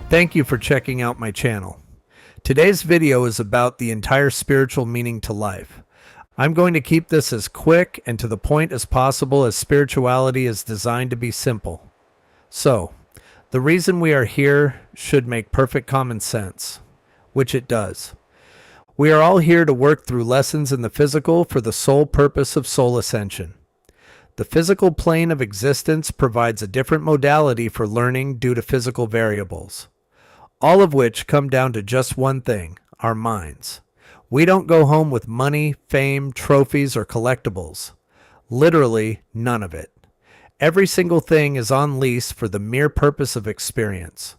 Thank you for checking out my channel. Today's video is about the entire spiritual meaning to life. I'm going to keep this as quick and to the point as possible, as spirituality is designed to be simple. So, the reason we are here should make perfect common sense, which it does. We are all here to work through lessons in the physical for the sole purpose of soul ascension. The physical plane of existence provides a different modality for learning due to physical variables, all of which come down to just one thing: our minds. We don't go home with money, fame, trophies, or collectibles. Literally, none of it. Every single thing is on lease for the mere purpose of experience,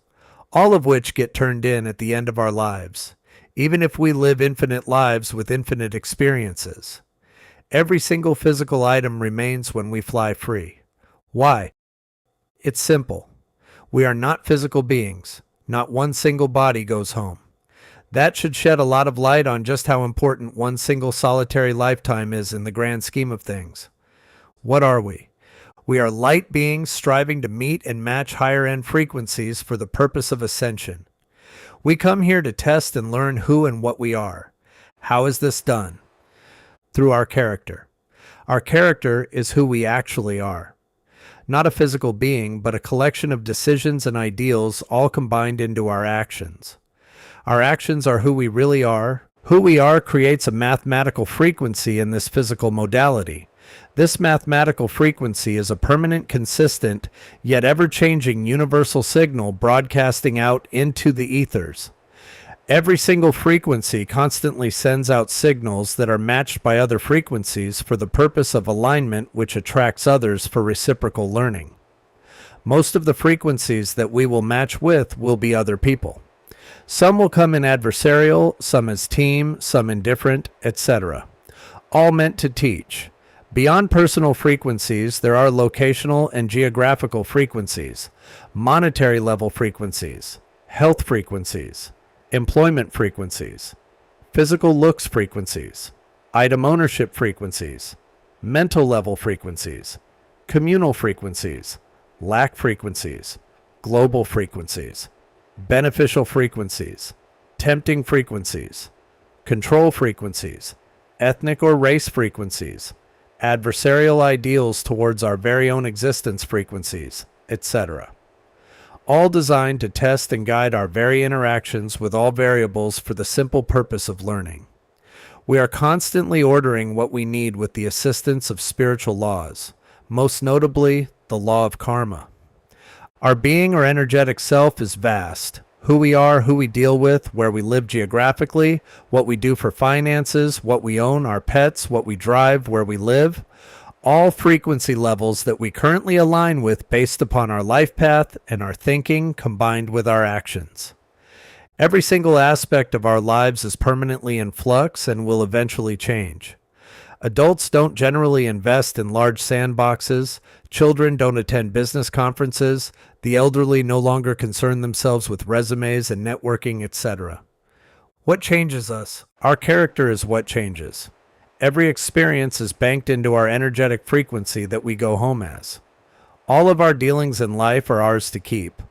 all of which get turned in at the end of our lives, even if we live infinite lives with infinite experiences. Every single physical item remains when we fly free. Why? It's simple. We are not physical beings. Not one single body goes home. That should shed a lot of light on just how important one single solitary lifetime is in the grand scheme of things. What are we? We are light beings striving to meet and match higher-end frequencies for the purpose of ascension. We come here to test and learn who and what we are. How is this done? Through our character. Our character is who we actually are. Not a physical being, but a collection of decisions and ideals all combined into our actions. Our actions are who we really are. Who we are creates a mathematical frequency in this physical modality. This mathematical frequency is a permanent, consistent, yet ever-changing universal signal broadcasting out into the ethers. Every single frequency constantly sends out signals that are matched by other frequencies for the purpose of alignment, which attracts others for reciprocal learning. Most of the frequencies that we will match with will be other people. Some will come in adversarial, some as team, some indifferent, etc. All meant to teach. Beyond personal frequencies, there are locational and geographical frequencies, monetary level frequencies, health frequencies, employment frequencies, physical looks frequencies, item ownership frequencies, mental level frequencies, communal frequencies, lack frequencies, global frequencies, beneficial frequencies, tempting frequencies, control frequencies, ethnic or race frequencies, adversarial ideals towards our very own existence frequencies, etc. All designed to test and guide our very interactions with all variables for the simple purpose of learning. We are constantly ordering what we need with the assistance of spiritual laws, most notably the law of karma. Our being or energetic self is vast. Who we are, who we deal with, where we live geographically, what we do for finances, what we own, our pets, what we drive, where we live, all frequency levels that we currently align with based upon our life path and our thinking combined with our actions. Every single aspect of our lives is permanently in flux and will eventually change. Adults don't generally invest in large sandboxes, children don't attend business conferences, the elderly no longer concern themselves with resumes and networking, etc. What changes us? Our character is what changes. Every experience is banked into our energetic frequency that we go home as. All of our dealings in life are ours to keep.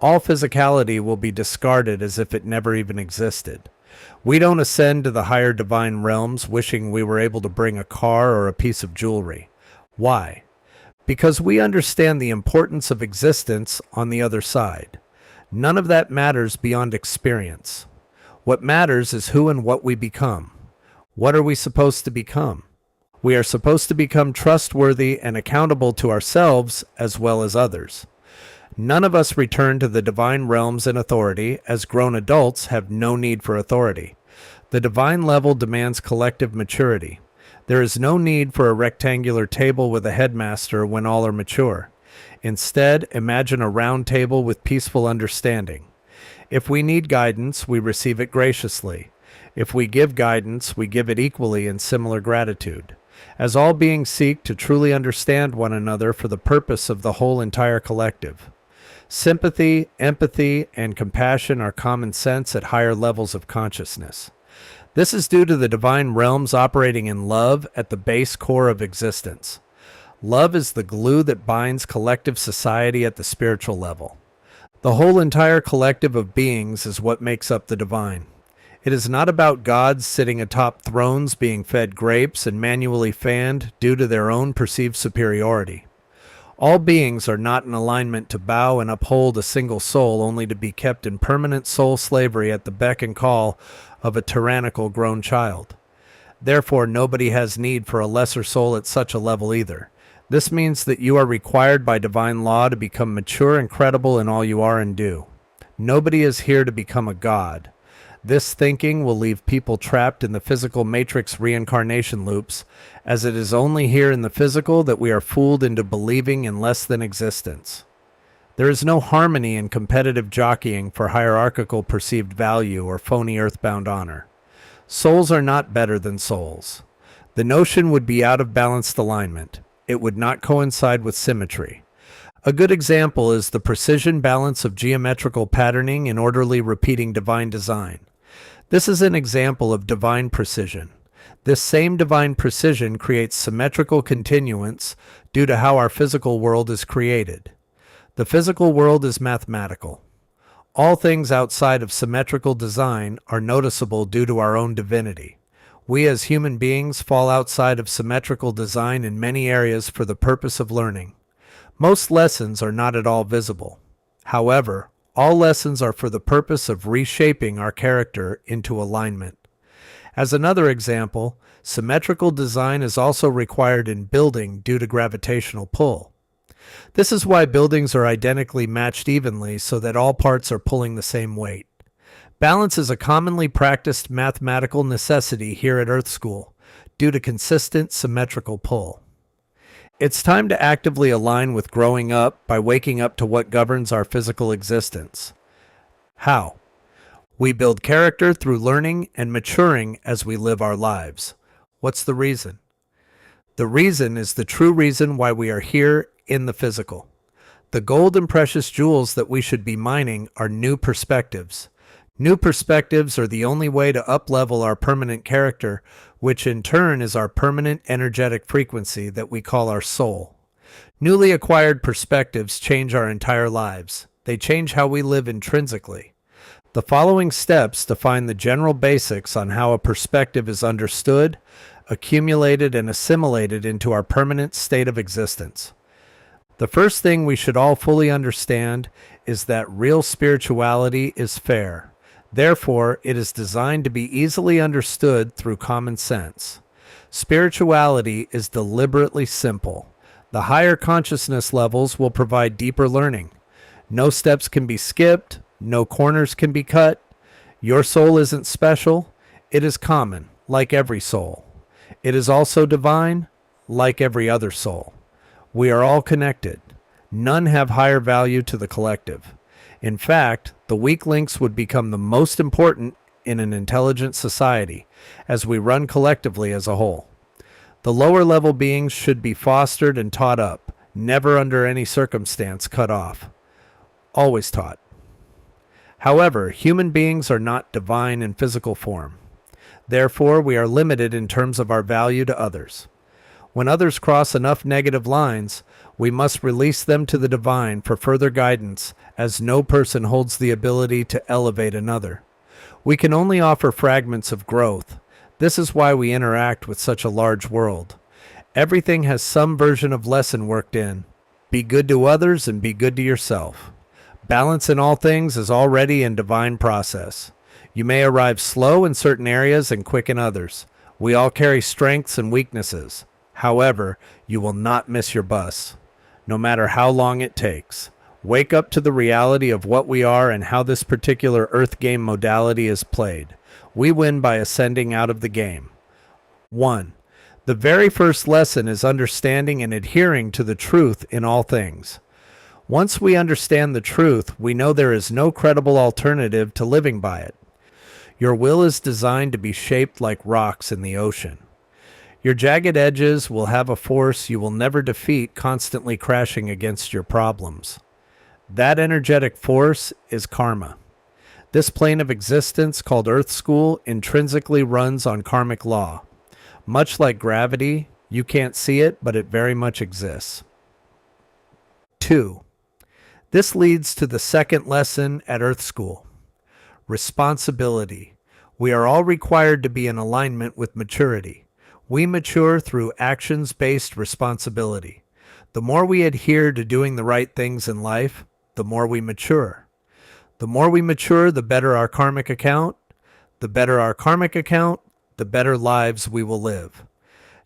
All physicality will be discarded as if it never even existed. We don't ascend to the higher divine realms wishing we were able to bring a car or a piece of jewelry. Why? Because we understand the importance of existence on the other side. None of that matters beyond experience. What matters is who and what we become. What are we supposed to become? We are supposed to become trustworthy and accountable to ourselves as well as others. None of us return to the divine realms in authority, as grown adults have no need for authority. The divine level demands collective maturity. There is no need for a rectangular table with a headmaster when all are mature. Instead, imagine a round table with peaceful understanding. If we need guidance, we receive it graciously. If we give guidance, we give it equally in similar gratitude. As all beings seek to truly understand one another for the purpose of the whole entire collective. Sympathy, empathy, and compassion are common sense at higher levels of consciousness. This is due to the divine realms operating in love at the base core of existence. Love is the glue that binds collective society at the spiritual level. The whole entire collective of beings is what makes up the divine. It is not about gods sitting atop thrones being fed grapes and manually fanned due to their own perceived superiority. All beings are not in alignment to bow and uphold a single soul only to be kept in permanent soul slavery at the beck and call of a tyrannical grown child. Therefore, nobody has need for a lesser soul at such a level either. This means that you are required by divine law to become mature and credible in all you are and do. Nobody is here to become a god. This thinking will leave people trapped in the physical matrix reincarnation loops, as it is only here in the physical that we are fooled into believing in less than existence. There is no harmony in competitive jockeying for hierarchical perceived value or phony earthbound honor. Souls are not better than souls. The notion would be out of balanced alignment. It would not coincide with symmetry. A good example is the precision balance of geometrical patterning in orderly repeating divine design. This is an example of divine precision. This same divine precision creates symmetrical continuance due to how our physical world is created. The physical world is mathematical. All things outside of symmetrical design are noticeable due to our own divinity. We as human beings fall outside of symmetrical design in many areas for the purpose of learning. Most lessons are not at all visible. However, all lessons are for the purpose of reshaping our character into alignment. As another example, symmetrical design is also required in building due to gravitational pull. This is why buildings are identically matched evenly so that all parts are pulling the same weight. Balance is a commonly practiced mathematical necessity here at Earth School due to consistent symmetrical pull. It's time to actively align with growing up by waking up to what governs our physical existence. How? We build character through learning and maturing as we live our lives. What's the reason? The reason is the true reason why we are here in the physical. The gold and precious jewels that we should be mining are new perspectives. New perspectives are the only way to up-level our permanent character, which in turn is our permanent energetic frequency that we call our soul. Newly acquired perspectives change our entire lives. They change how we live intrinsically. The following steps define the general basics on how a perspective is understood, accumulated, and assimilated into our permanent state of existence. The first thing we should all fully understand is that real spirituality is fair. Therefore, it is designed to be easily understood through common sense. Spirituality is deliberately simple. The higher consciousness levels will provide deeper learning. No steps can be skipped. No corners can be cut. Your soul isn't special. It is common, like every soul. It is also divine, like every other soul. We are all connected. None have higher value to the collective. In fact, the weak links would become the most important in an intelligent society as we run collectively as a whole. The lower level beings should be fostered and taught up, never under any circumstance cut off. Always taught. However, human beings are not divine in physical form. Therefore, we are limited in terms of our value to others. When others cross enough negative lines, we must release them to the divine for further guidance, as no person holds the ability to elevate another. We can only offer fragments of growth. This is why we interact with such a large world. Everything has some version of lesson worked in. Be good to others and be good to yourself. Balance in all things is already in divine process. You may arrive slow in certain areas and quick in others. We all carry strengths and weaknesses. However, you will not miss your bus, no matter how long it takes. Wake up to the reality of what we are and how this particular Earth game modality is played. We win by ascending out of the game. 1. The very first lesson is understanding and adhering to the truth in all things. Once we understand the truth, we know there is no credible alternative to living by it. Your will is designed to be shaped like rocks in the ocean. Your jagged edges will have a force you will never defeat, constantly crashing against your problems. That energetic force is karma. This plane of existence, called Earth School, intrinsically runs on karmic law. Much like gravity, you can't see it, but it very much exists. 2. This leads to the second lesson at Earth School: responsibility. We are all required to be in alignment with maturity. We mature through actions-based responsibility. The more we adhere to doing the right things in life, the more we mature. The more we mature, the better our karmic account. The better our karmic account, the better lives we will live.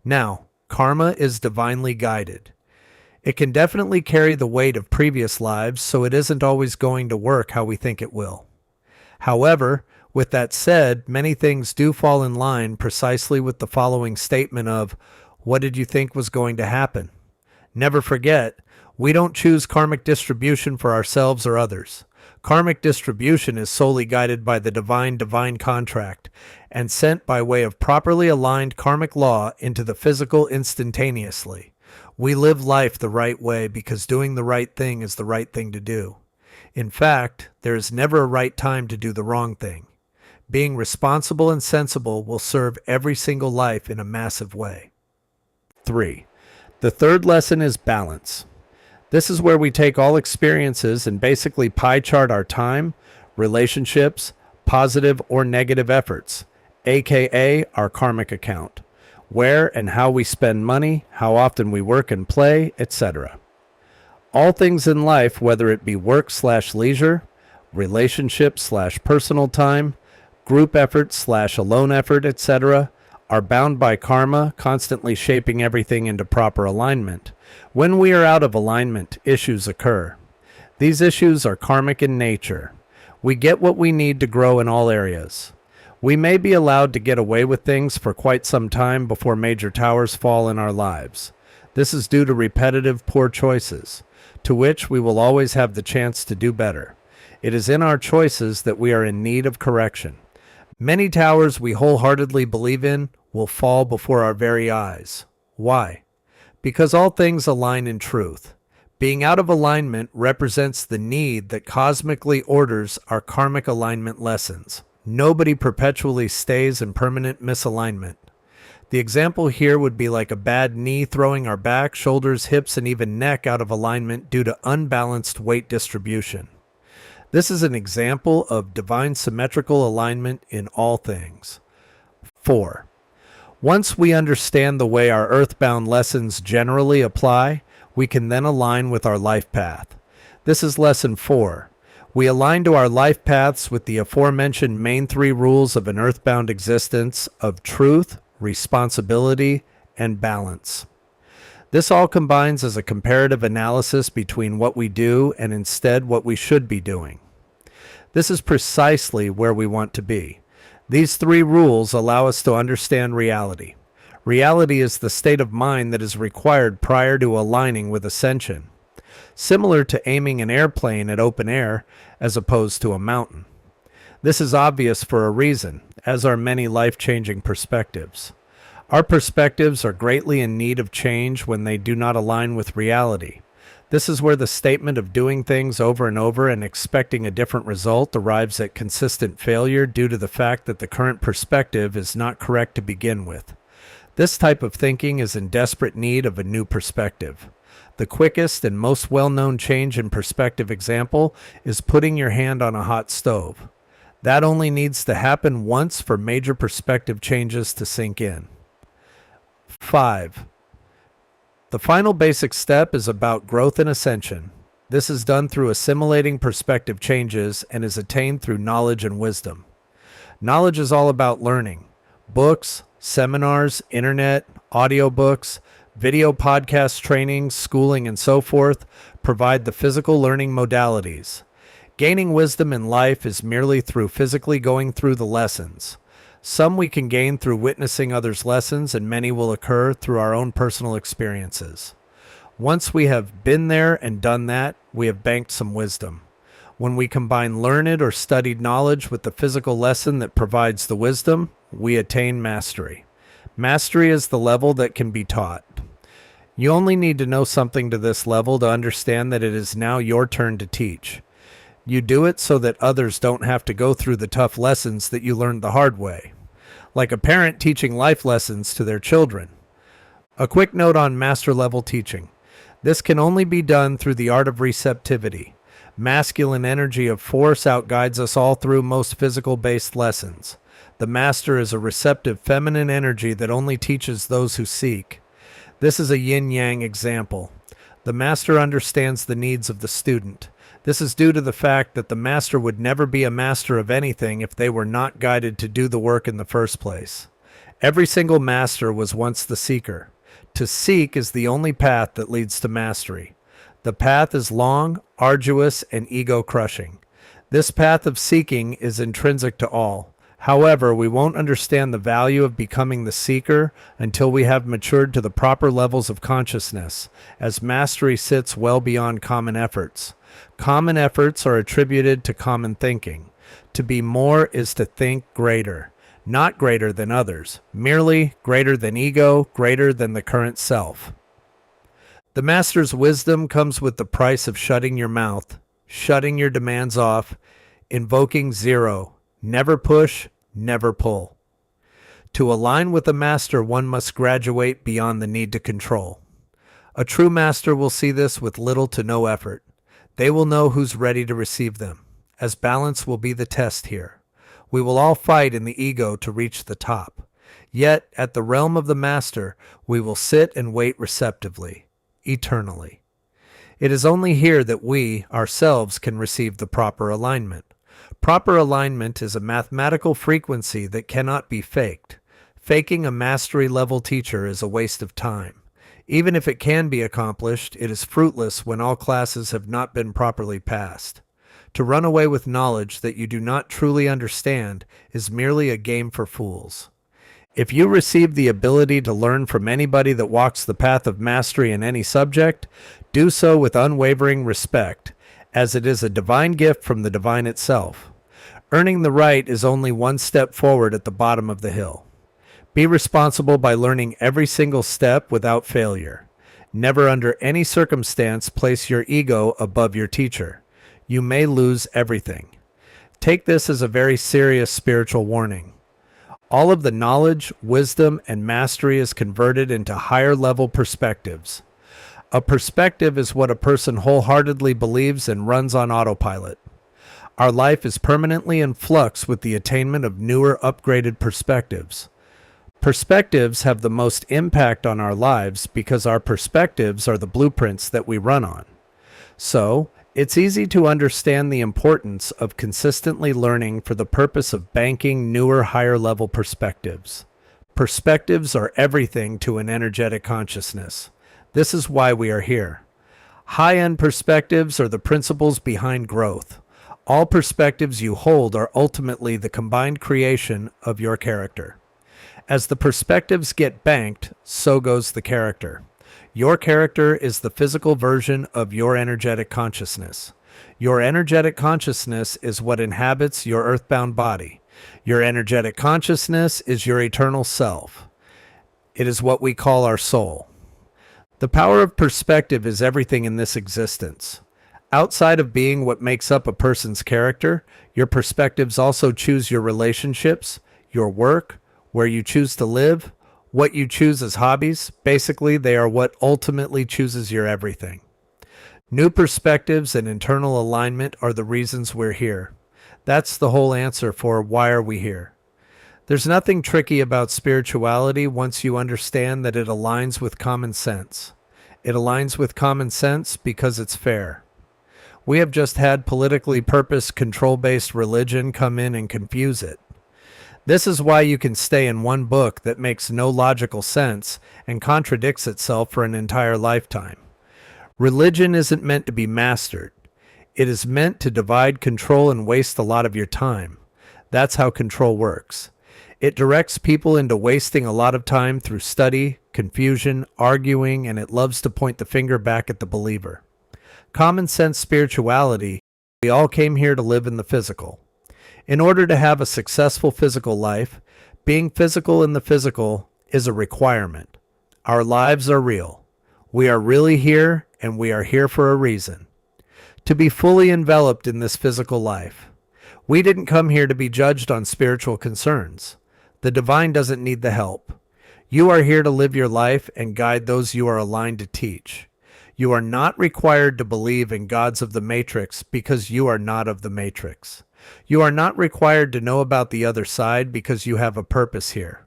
Now, karma is divinely guided. It can definitely carry the weight of previous lives, so it isn't always going to work how we think it will. However, with that said, many things do fall in line precisely with the following statement of, what did you think was going to happen? Never forget, we don't choose karmic distribution for ourselves or others. Karmic distribution is solely guided by the divine contract and sent by way of properly aligned karmic law into the physical instantaneously. We live life the right way because doing the right thing is the right thing to do. In fact, there is never a right time to do the wrong thing. Being responsible and sensible will serve every single life in a massive way. 3. The third lesson is balance. This is where we take all experiences and basically pie chart our time, relationships, positive or negative efforts, aka our karmic account, where and how we spend money, how often we work and play, etc. All things in life, whether it be work/leisure, relationship/personal time, group effort/alone effort, etc., are bound by karma, constantly shaping everything into proper alignment. When we are out of alignment, issues occur. These issues are karmic in nature. We get what we need to grow in all areas. We may be allowed to get away with things for quite some time before major towers fall in our lives. This is due to repetitive poor choices, to which we will always have the chance to do better. It is in our choices that we are in need of correction. Many towers we wholeheartedly believe in will fall before our very eyes. Why? Because all things align in truth. Being out of alignment represents the need that cosmically orders our karmic alignment lessons. Nobody perpetually stays in permanent misalignment. The example here would be like a bad knee throwing our back, shoulders, hips, and even neck out of alignment due to unbalanced weight distribution. This is an example of divine symmetrical alignment in all things. 4. Once we understand the way our earthbound lessons generally apply, we can then align with our life path. This is lesson 4. We align to our life paths with the aforementioned main 3 rules of an earthbound existence of truth, responsibility, and balance. This all combines as a comparative analysis between what we do and instead what we should be doing. This is precisely where we want to be. These 3 rules allow us to understand reality. Reality is the state of mind that is required prior to aligning with ascension, similar to aiming an airplane at open air as opposed to a mountain. This is obvious for a reason, as are many life-changing perspectives. Our perspectives are greatly in need of change when they do not align with reality. This is where the statement of doing things over and over and expecting a different result arrives at consistent failure due to the fact that the current perspective is not correct to begin with. This type of thinking is in desperate need of a new perspective. The quickest and most well-known change in perspective example is putting your hand on a hot stove. That only needs to happen once for major perspective changes to sink in. 5. The final basic step is about growth and ascension. This is done through assimilating perspective changes and is attained through knowledge and wisdom. Knowledge is all about learning. Books, seminars, internet, audiobooks, video podcast trainings, schooling, and so forth provide the physical learning modalities. Gaining wisdom in life is merely through physically going through the lessons. Some we can gain through witnessing others' lessons, and many will occur through our own personal experiences. Once we have been there and done that, we have banked some wisdom. When we combine learned or studied knowledge with the physical lesson that provides the wisdom, we attain mastery. Mastery is the level that can be taught. You only need to know something to this level to understand that it is now your turn to teach. You do it so that others don't have to go through the tough lessons that you learned the hard way, like a parent teaching life lessons to their children. A quick note on master level teaching. This can only be done through the art of receptivity. Masculine energy of force outguides us all through most physical-based lessons. The master is a receptive feminine energy that only teaches those who seek. This is a yin-yang example. The master understands the needs of the student. This is due to the fact that the master would never be a master of anything if they were not guided to do the work in the first place. Every single master was once the seeker. To seek is the only path that leads to mastery. The path is long, arduous, and ego-crushing. This path of seeking is intrinsic to all. However, we won't understand the value of becoming the seeker until we have matured to the proper levels of consciousness, as mastery sits well beyond common efforts. Common efforts are attributed to common thinking. To be more is to think greater, not greater than others, merely greater than ego, greater than the current self. The master's wisdom comes with the price of shutting your mouth, shutting your demands off, invoking zero. Never push, never pull. To align with a master, one must graduate beyond the need to control. A true master will see this with little to no effort. They will know who's ready to receive them, as balance will be the test here. We will all fight in the ego to reach the top. Yet, at the realm of the master, we will sit and wait receptively, eternally. It is only here that we, ourselves, can receive the proper alignment. Proper alignment is a mathematical frequency that cannot be faked. Faking a mastery-level teacher is a waste of time. Even if it can be accomplished, it is fruitless when all classes have not been properly passed. To run away with knowledge that you do not truly understand is merely a game for fools. If you receive the ability to learn from anybody that walks the path of mastery in any subject, do so with unwavering respect, as it is a divine gift from the divine itself. Earning the right is only one step forward at the bottom of the hill. Be responsible by learning every single step without failure. Never under any circumstance place your ego above your teacher. You may lose everything. Take this as a very serious spiritual warning. All of the knowledge, wisdom, and mastery is converted into higher level perspectives. A perspective is what a person wholeheartedly believes and runs on autopilot. Our life is permanently in flux with the attainment of newer, upgraded perspectives. Perspectives have the most impact on our lives because our perspectives are the blueprints that we run on. So, it's easy to understand the importance of consistently learning for the purpose of banking newer, higher-level perspectives. Perspectives are everything to an energetic consciousness. This is why we are here. High-end perspectives are the principles behind growth. All perspectives you hold are ultimately the combined creation of your character. As the perspectives get banked, so goes the character. Your character is the physical version of your energetic consciousness. Your energetic consciousness is what inhabits your earthbound body. Your energetic consciousness is your eternal self. It is what we call our soul. The power of perspective is everything in this existence. Outside of being what makes up a person's character, your perspectives also choose your relationships, your work, where you choose to live, what you choose as hobbies. Basically, they are what ultimately chooses your everything. New perspectives and internal alignment are the reasons we're here. That's the whole answer for why are we here. There's nothing tricky about spirituality once you understand that it aligns with common sense. It aligns with common sense because it's fair. We have just had politically purposed, control-based religion come in and confuse it. This is why you can stay in one book that makes no logical sense and contradicts itself for an entire lifetime. Religion isn't meant to be mastered. It is meant to divide, control, and waste a lot of your time. That's how control works. It directs people into wasting a lot of time through study, confusion, arguing, and it loves to point the finger back at the believer. Common sense spirituality, we all came here to live in the physical. In order to have a successful physical life, being physical in the physical is a requirement. Our lives are real. We are really here, and we are here for a reason. To be fully enveloped in this physical life. We didn't come here to be judged on spiritual concerns. The divine doesn't need the help. You are here to live your life and guide those you are aligned to teach. You are not required to believe in gods of the Matrix because you are not of the Matrix. You are not required to know about the other side because you have a purpose here.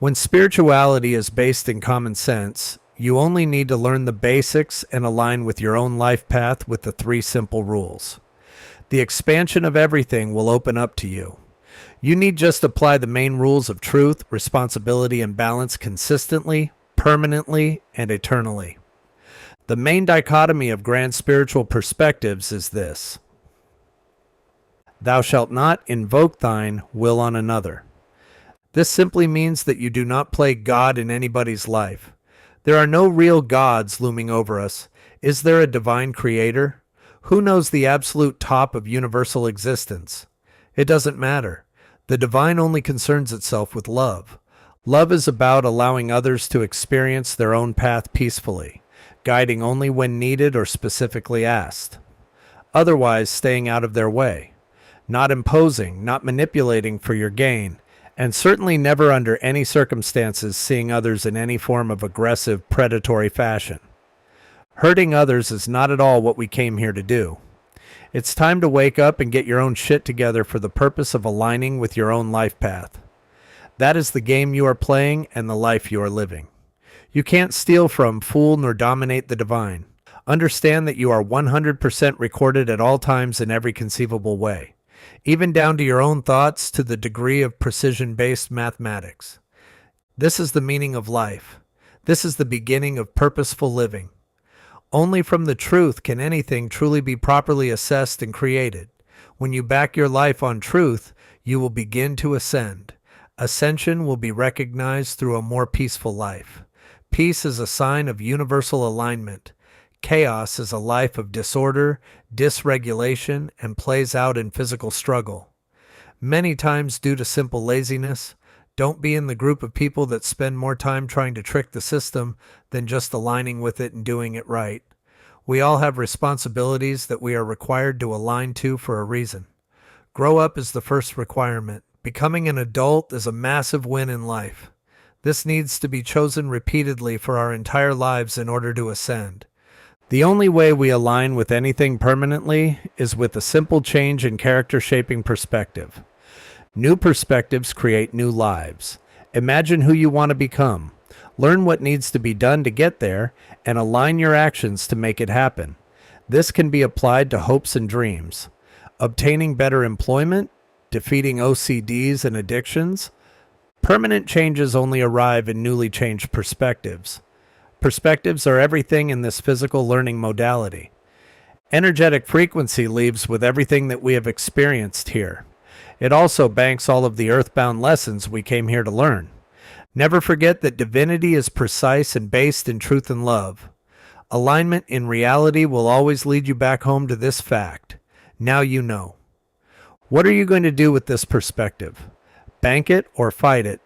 When spirituality is based in common sense, you only need to learn the basics and align with your own life path with the 3 simple rules. The expansion of everything will open up to you. You need just apply the main rules of truth, responsibility, and balance consistently, permanently, and eternally. The main dichotomy of grand spiritual perspectives is this: thou shalt not invoke thine will on another. This simply means that you do not play God in anybody's life. There are no real gods looming over us. Is there a divine creator? Who knows the absolute top of universal existence? It doesn't matter. The divine only concerns itself with love. Love is about allowing others to experience their own path peacefully, guiding only when needed or specifically asked. Otherwise, staying out of their way, not imposing, not manipulating for your gain, and certainly never under any circumstances seeing others in any form of aggressive, predatory fashion. Hurting others is not at all what we came here to do. It's time to wake up and get your own shit together for the purpose of aligning with your own life path. That is the game you are playing and the life you are living. You can't steal from, fool, nor dominate the divine. Understand that you are 100% recorded at all times in every conceivable way, even down to your own thoughts, to the degree of precision-based mathematics. This is the meaning of life. This is the beginning of purposeful living. Only from the truth can anything truly be properly assessed and created. When you back your life on truth, you will begin to ascend. Ascension will be recognized through a more peaceful life. Peace is a sign of universal alignment. Chaos is a life of disorder, dysregulation, and plays out in physical struggle. Many times due to simple laziness. Don't be in the group of people that spend more time trying to trick the system than just aligning with it and doing it right. We all have responsibilities that we are required to align to for a reason. Grow up is the first requirement. Becoming an adult is a massive win in life. This needs to be chosen repeatedly for our entire lives in order to ascend. The only way we align with anything permanently is with a simple change in character-shaping perspective. New perspectives create new lives. Imagine who you want to become. Learn what needs to be done to get there, and align your actions to make it happen. This can be applied to hopes and dreams. Obtaining better employment, defeating OCDs and addictions. Permanent changes only arrive in newly changed perspectives. Perspectives are everything in this physical learning modality. Energetic frequency leaves with everything that we have experienced here. It also banks all of the earthbound lessons we came here to learn. Never forget that divinity is precise and based in truth and love. Alignment in reality will always lead you back home to this fact. Now you know. What are you going to do with this perspective? Bank it or fight it?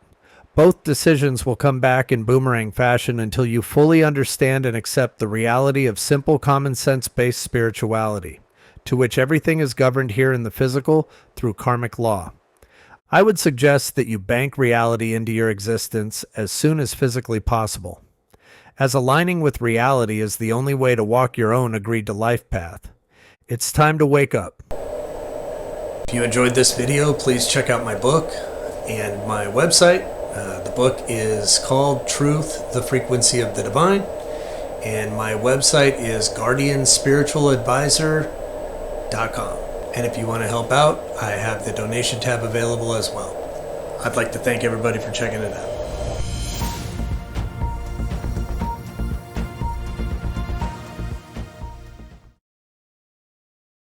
Both decisions will come back in boomerang fashion until you fully understand and accept the reality of simple common sense-based spirituality, to which everything is governed here in the physical through karmic law. I would suggest that you bank reality into your existence as soon as physically possible, as aligning with reality is the only way to walk your own agreed-to-life path. It's time to wake up. If you enjoyed this video, please check out my book and my website. The book is called Truth, the Frequency of the Divine, and my website is guardianspiritualadvisor.com. And if you want to help out, I have the donation tab available as well. I'd like to thank everybody for checking it out.